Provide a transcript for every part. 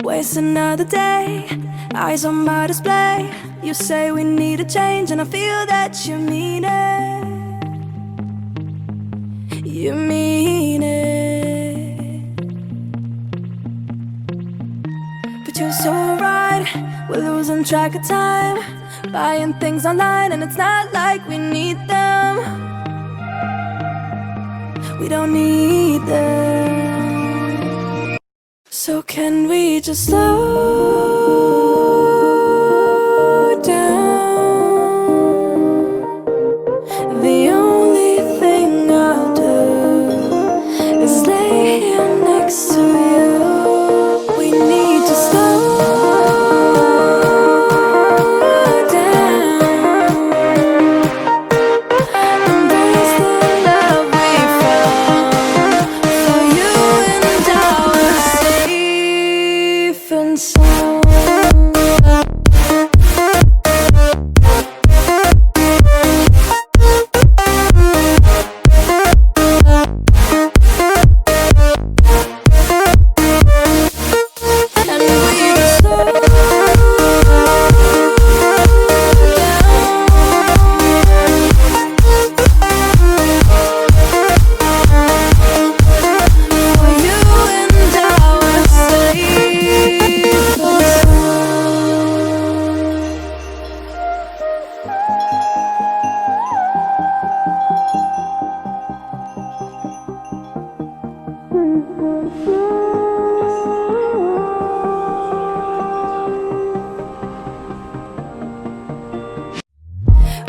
Waste another day, eyes on my display. You say we need a change, and I feel that you mean it. You mean it. But you're so right, we're losing track of time, buying things online, and it's not like we need them. We don't need them. So can we just slow down? The only thing I'll do is lay here next to you. We need to slow down. Embrace the love we found. For you and I were safe and sound.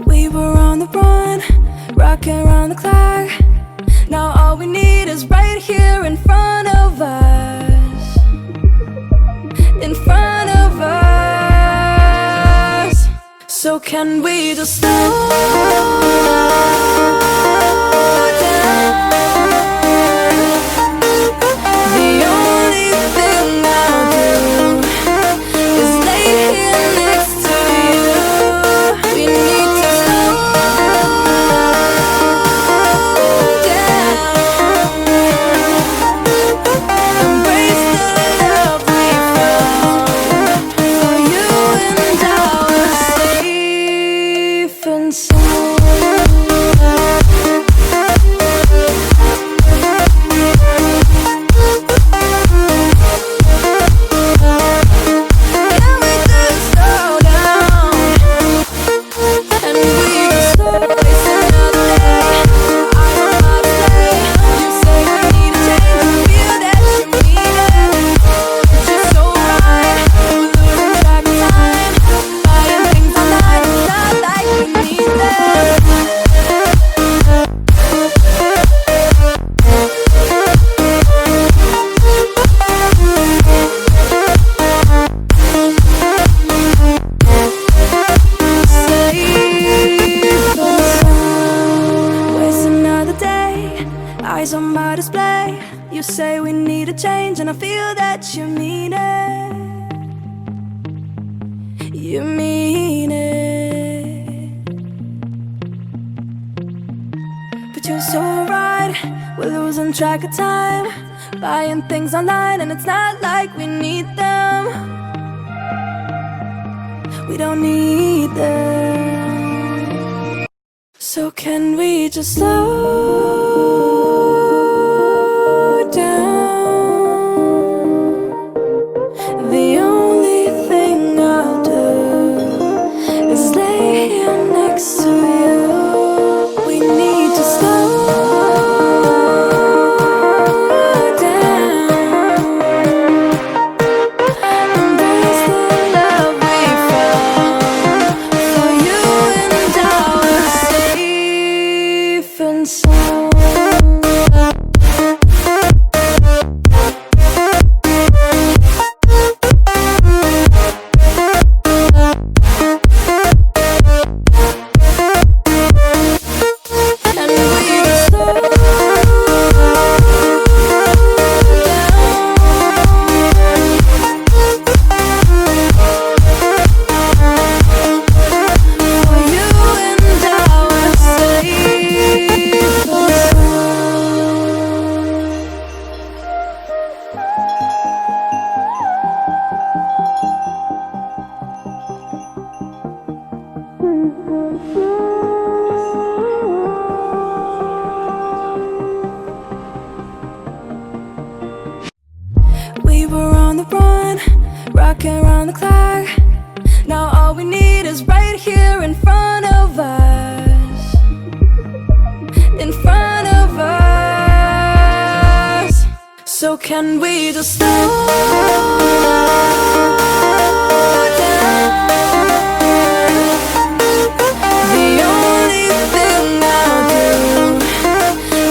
We were on the run, rocking around the clock. Now all we need is right here in front of us. In front of us. So can we just slow down? The only thing I'll do is lay here next to you. We need to slow down. Embrace the love we found. For you and I were safe and sound. Can we just slow down? And we just slow waste another day. I don't know how to play. You say we need a change, and I feel that you mean it. But you're so right, we're losing track of time, buying things online, it's not like we need them. Waste another day, eyes on my display. You say we need a change, and I feel that you mean it. You mean it. But you're so right, we're losing track of time, buying things online, and it's not like we need them. We don't need them. So can we just slow down? The only thing I'll do is lay here next to you. We need to slow down. Embrace the love we found. For you and I were safe and sound. on the run, rocking around the clock. Now all we need is right here in front of us. In front of us. So can we just slow down? The only thing I'll do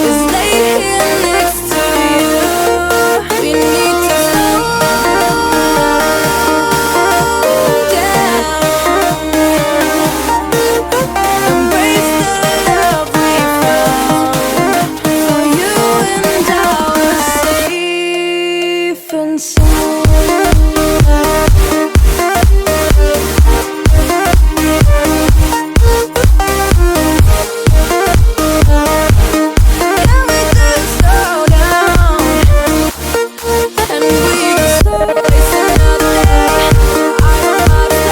is lay here next to you. We need to slow down. Embrace the love we found. For you and I are safe and sound. Can we just slow down? And we just slow waste another day. I don't know how to play.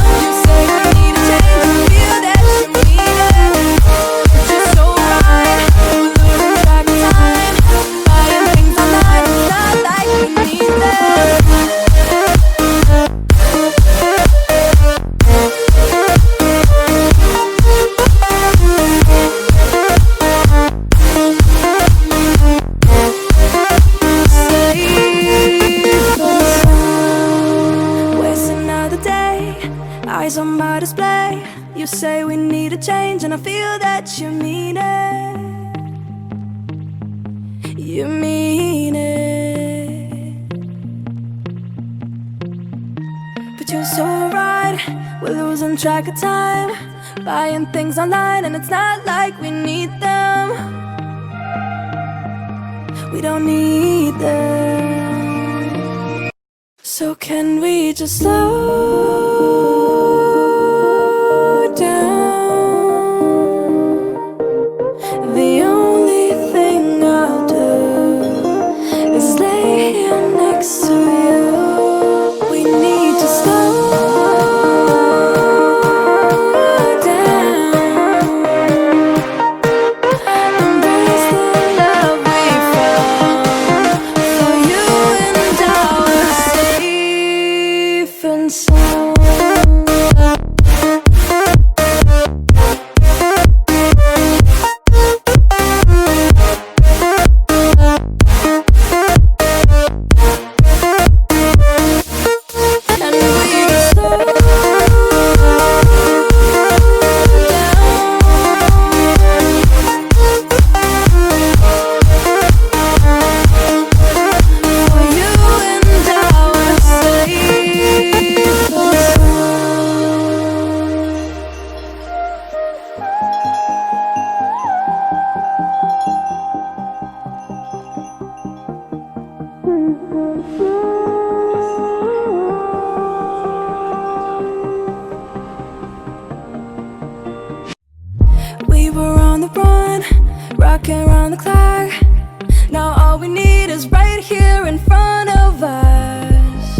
You say we need a change, I feel that you mean it. It's just so right, we're losing track of time. Buying things online, it's not like we need them. Waste another day, eyes on my display. You say we need a change, and I feel that you mean it. You mean it. But you're so right, we're losing track of time. Buying things online, and it's not like we need them. We don't need them. So can we just slow down? The only thing I'll do is lay here next to you. We need to slow down. Embrace the love we found. For you and I are safe and sound. And we just slow down. For you and I are safe and we were on the run, rocking around the clock. Now all we need is right here in front of us.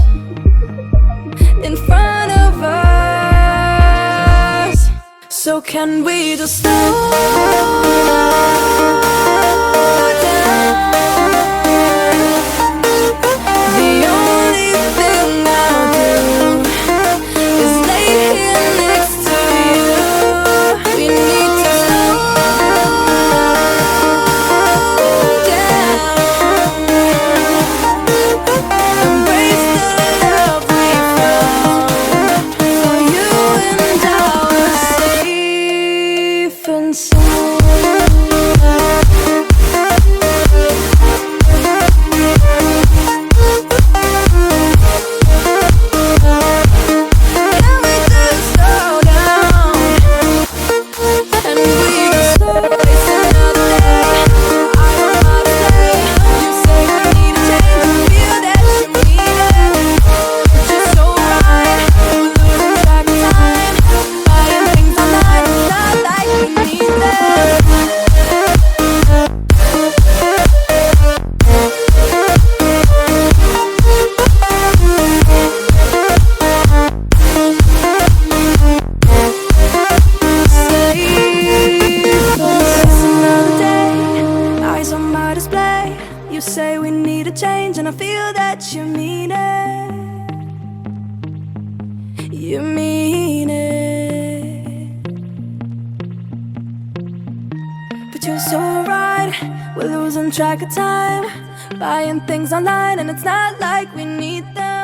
In front of us. So can we just slow down? The only thing I'll do is lay here next to you. We need to slow down. Embrace the love we found. For you and I are safe and sound. Can we just slow down? And we just slow waste another day. I don't know how to play. You say we need a change, I feel that you mean it. It's just so right, we're losing track of time. Buying things online, it's not like we need them. It's another day, eyes on my display. You say we need a change, and I feel that you mean it. but you're so right. We're losing track of time, buying things online, and it's not like we need them.